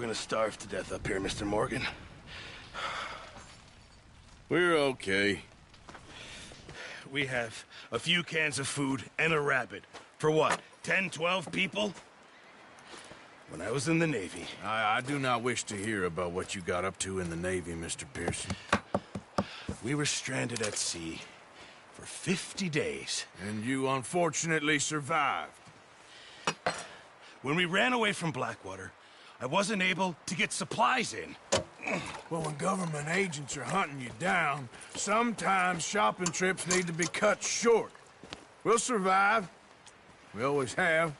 gonna starve to death up here, Mr. Morgan. We're okay. We have a few cans of food and a rabbit. For what, 10, 12 people? When I was in the Navy... I do not wish to hear about what you got up to in the Navy, Mr. Pearson. We were stranded at sea for 50 days. And you unfortunately survived. When we ran away from Blackwater, I wasn't able to get supplies in. Well, when government agents are hunting you down, sometimes shopping trips need to be cut short. We'll survive. We always have.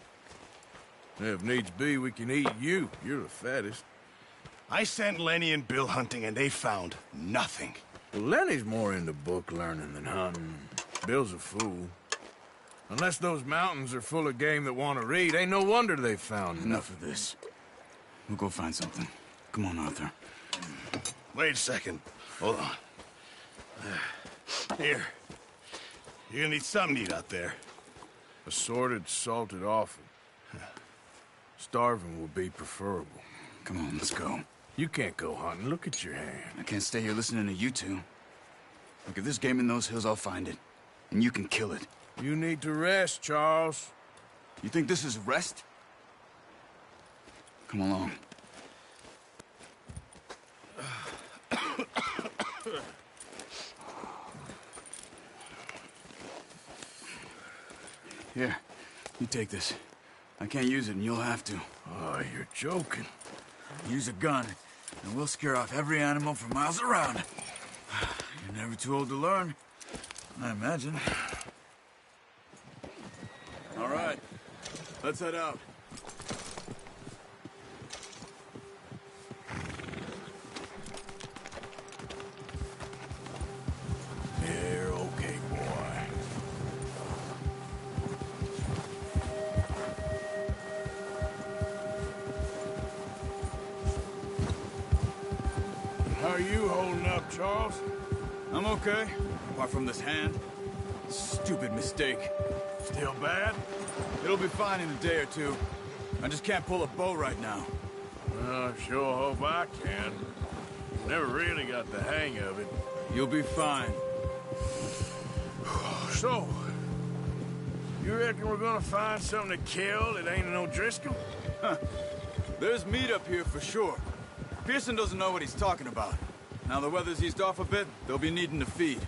If needs be, we can eat you. You're the fattest. I sent Lenny and Bill hunting, and they found nothing. Well, Lenny's more into book learning than hunting. Bill's a fool. Unless those mountains are full of game that want to read, ain't no wonder they found Enough of this. We'll go find something. Come on, Arthur. Wait a second. Hold on. Here. You're gonna need something to eat out there. Assorted, salted offal. Starving will be preferable. Come on, let's go. You can't go hunting. Look at your hand. I can't stay here listening to you two. Look, if there's game in those hills, I'll find it. And you can kill it. You need to rest, Charles. You think this is rest? Come along. Here, you take this. I can't use it, and you'll have to. Oh, you're joking. Use a gun, and we'll scare off every animal for miles around. You're never too old to learn, I imagine. All right, let's head out. You're okay, boy. How are you holding up, Charles? I'm okay, apart from this hand. Stupid mistake. Still bad? It'll be fine in a day or two. I just can't pull a bow right now. Well, I sure hope I can. Never really got the hang of it. You'll be fine. So, you reckon we're gonna find something to kill that ain't no Driscoll? There's meat up here for sure. Pearson doesn't know what he's talking about. Now the weather's eased off a bit, they'll be needing to feed.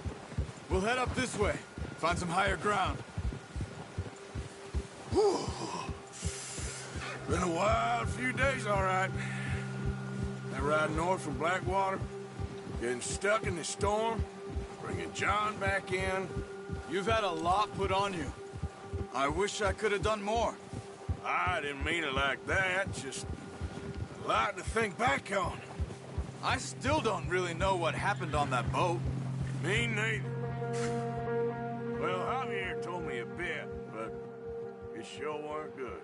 We'll head up this way, find some higher ground. Whew. Been a wild few days, all right. That ride north from Blackwater, getting stuck in the storm, bringing John back in. You've had a lot put on you. I wish I could have done more. I didn't mean it like that, just a lot to think back on. I still don't really know what happened on that boat. Me neither. Well, Javier told me a bit, but it sure weren't good.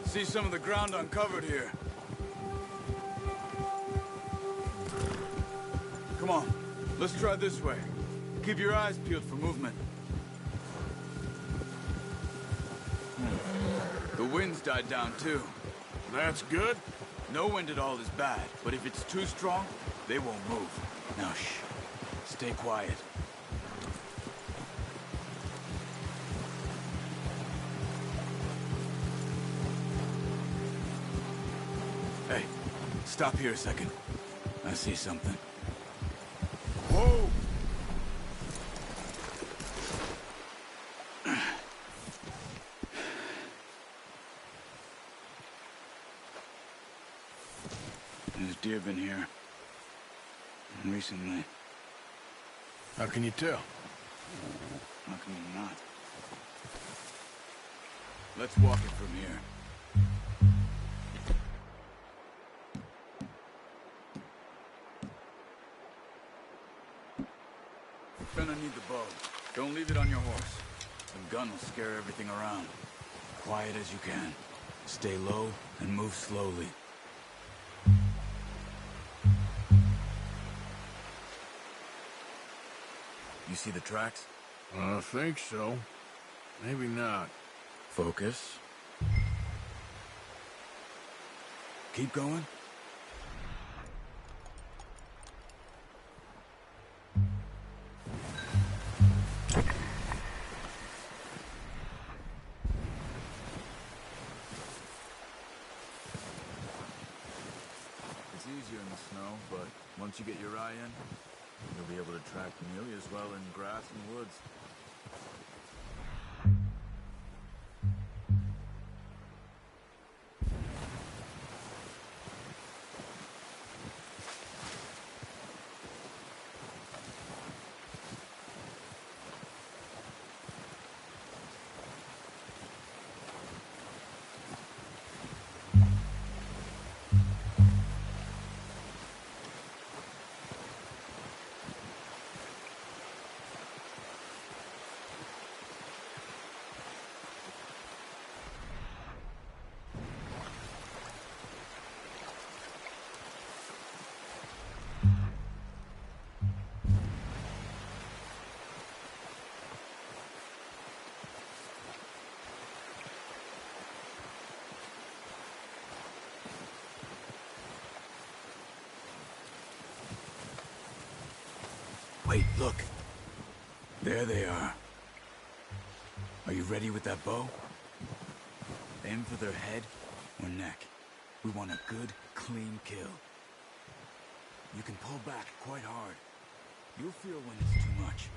See some of the ground uncovered here. Come on, let's try this way. Keep your eyes peeled for movement. The wind's died down too. That's good. No wind at all is bad, but if it's too strong, they won't move. Now shh, stay quiet. Hey, stop here a second. I see something. Whoa! There's deer been here. Recently. How can you tell? How can you not? Let's walk it from here. You're gonna need the bow. Don't leave it on your horse. The gun will scare everything around. Quiet as you can. Stay low and move slowly. You see the tracks? I think so. Maybe not. Focus. Keep going. It's easier in the snow, but once you get your eye in, you'll be able to track nearly as well in grass and woods. Wait, look. There they are. Are you ready with that bow? Aim for their head or neck. We want a good, clean kill. You can pull back quite hard. You'll feel when it's too much.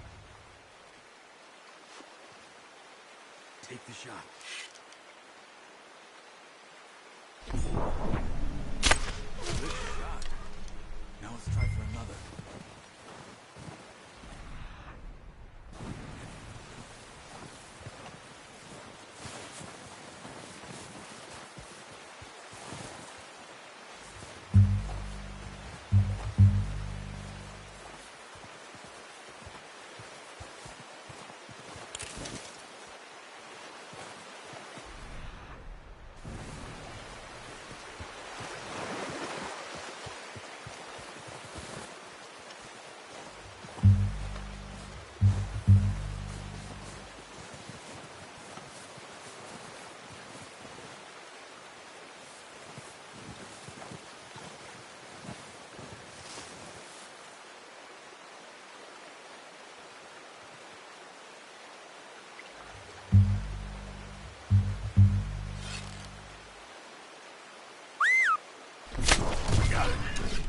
Take the shot. Good shot. Now let's try for another.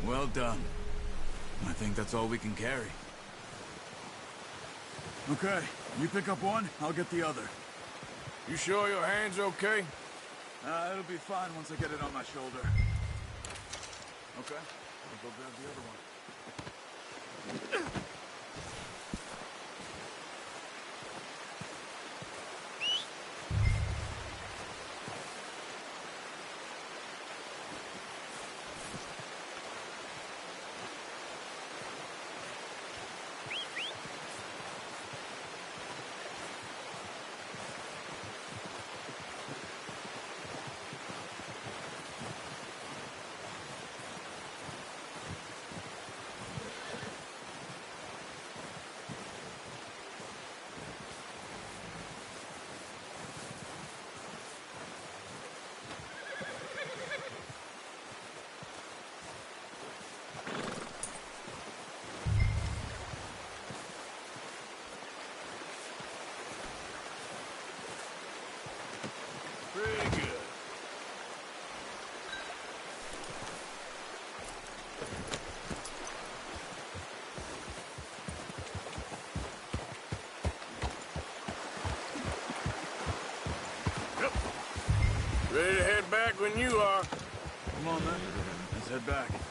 Well done. I think that's all we can carry. Okay, you pick up one, I'll get the other. You sure your hand's okay? It'll be fine once I get it on my shoulder. Okay, I'll go grab the other one. Pretty good. Yep. Ready to head back when you are. Come on, then. Let's head back.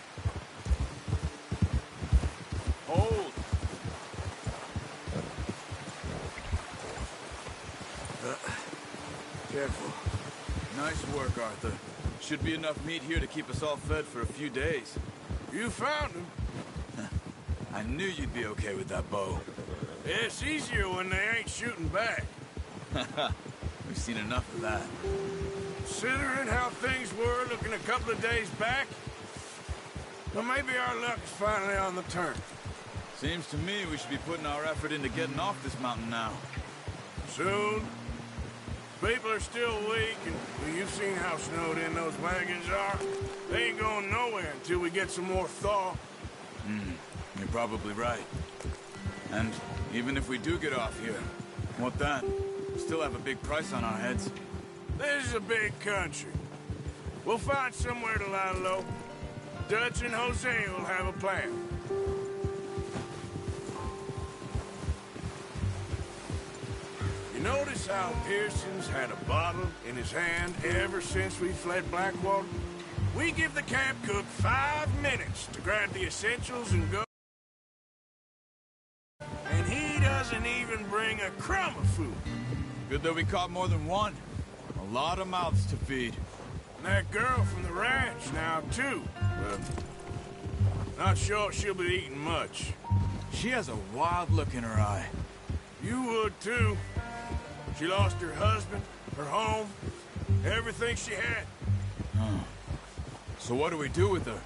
work, Arthur. Should be enough meat here to keep us all fed for a few days. You found him. I knew you'd be okay with that bow. It's easier when they ain't shooting back. We've seen enough of that. Considering how things were looking a couple of days back, well, maybe our luck is finally on the turn. Seems to me we should be putting our effort into getting off this mountain now. Soon. People are still weak, and well, you've seen how snowed in those wagons are. They ain't going nowhere until we get some more thaw. You're probably right. And even if we do get off here, what then? We still have a big price on our heads. This is a big country. We'll find somewhere to lie low. Dutch and Jose will have a plan. You notice how Pearson's had a bottle in his hand ever since we fled Blackwater? We give the camp cook 5 minutes to grab the essentials and go. And he doesn't even bring a crumb of food. Good that we caught more than one. A lot of mouths to feed. And that girl from the ranch now, too. Not sure she'll be eating much. She has a wild look in her eye. You would, too. She lost her husband, her home, everything she had. So what do we do with her?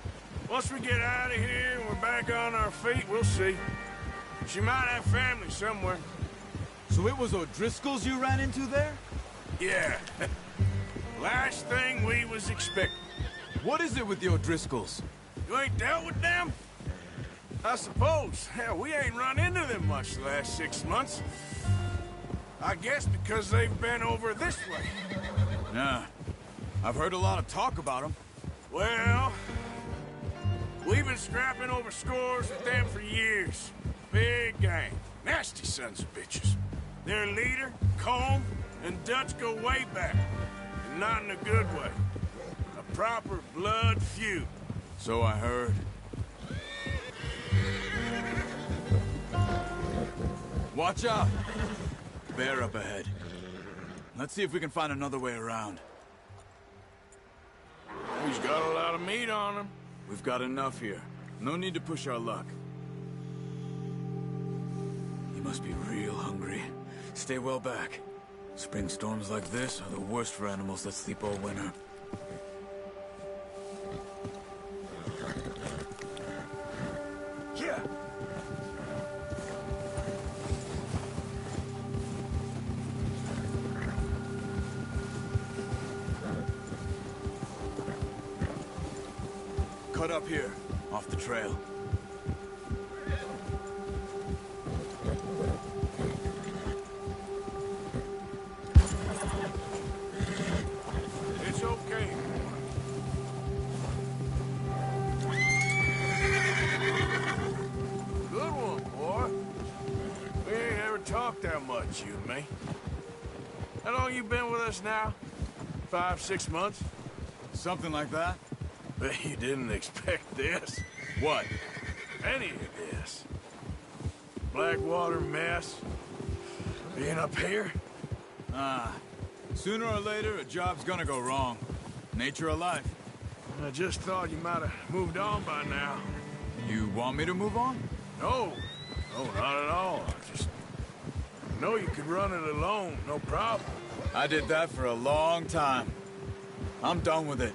Once we get out of here and we're back on our feet, we'll see. She might have family somewhere. So it was O'Driscoll's you ran into there? Yeah. Last thing we was expecting. What is it with the O'Driscolls? You ain't dealt with them? I suppose. Hell, we ain't run into them much the last 6 months. I guess because they've been over this way. Yeah. I've heard a lot of talk about them. Well, we've been scrapping over scores with them for years. Big gang. Nasty sons of bitches. Their leader, Combe, and Dutch go way back. And not in a good way. A proper blood feud. So I heard. Watch out! Bear up ahead. Let's see if we can find another way around. He's got a lot of meat on him. We've got enough here. No need to push our luck. He must be real hungry. Stay well back. Spring storms like this are the worst for animals that sleep all winter. Yeah. Cut up here, off the trail. It's okay. Good one, boy. We ain't ever talked that much, you and me. How long you been with us now? 5, 6 months? Something like that? Bet you didn't expect this. What? Any of this. Blackwater mess. Being up here? Sooner or later, a job's gonna go wrong. Nature of life. I just thought you might have moved on by now. You want me to move on? No. No, not at all. I just know you could run it alone, no problem. I did that for a long time. I'm done with it.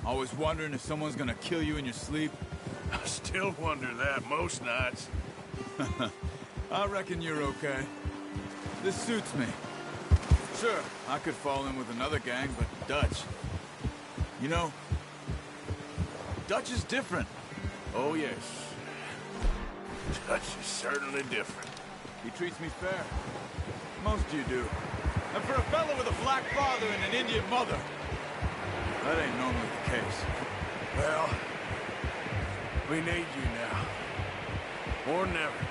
Always wondering if someone's gonna kill you in your sleep. I still wonder that most nights. I reckon you're okay. This suits me. Sure, I could fall in with another gang, but Dutch. You know, Dutch is different. Oh, yes. Dutch is certainly different. He treats me fair. Most you do. And for a fellow with a black father and an Indian mother, that ain't normally the case. Well, we need you now. More than ever.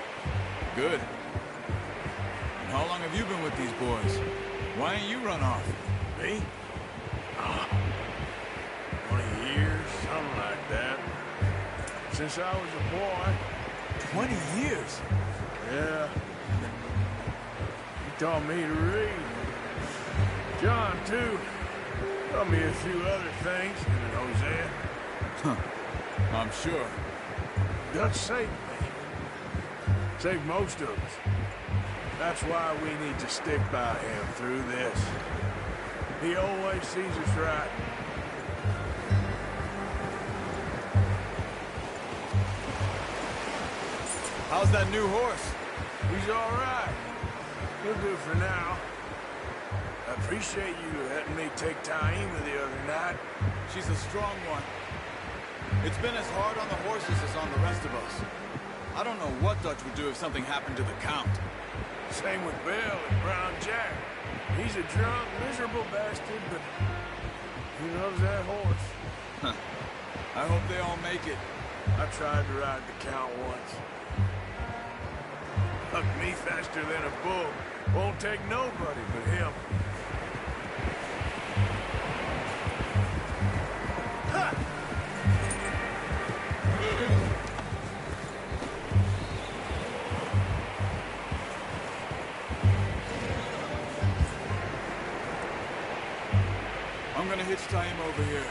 Good. And how long have you been with these boys? Why ain't you run off? Me? 20 years, something like that. Since I was a boy. 20 years? Yeah. He taught me to read. John, too. Taught me a few other things, him and Hosea. I'm sure. Dutch saved me. Saved most of us. That's why we need to stick by him through this. He always sees us right. How's that new horse? He's all right. He'll do for now. I appreciate you letting me take Taima the other night. She's a strong one. It's been as hard on the horses as on the rest of us. I don't know what Dutch would do if something happened to the Count. Same with Bill and Brown Jack. He's a drunk, miserable bastard, but he loves that horse. Huh. I hope they all make it. I tried to ride the Count once. Hucked me faster than a bull. Won't take nobody but him. Ha! I'm gonna hitch tie him over here.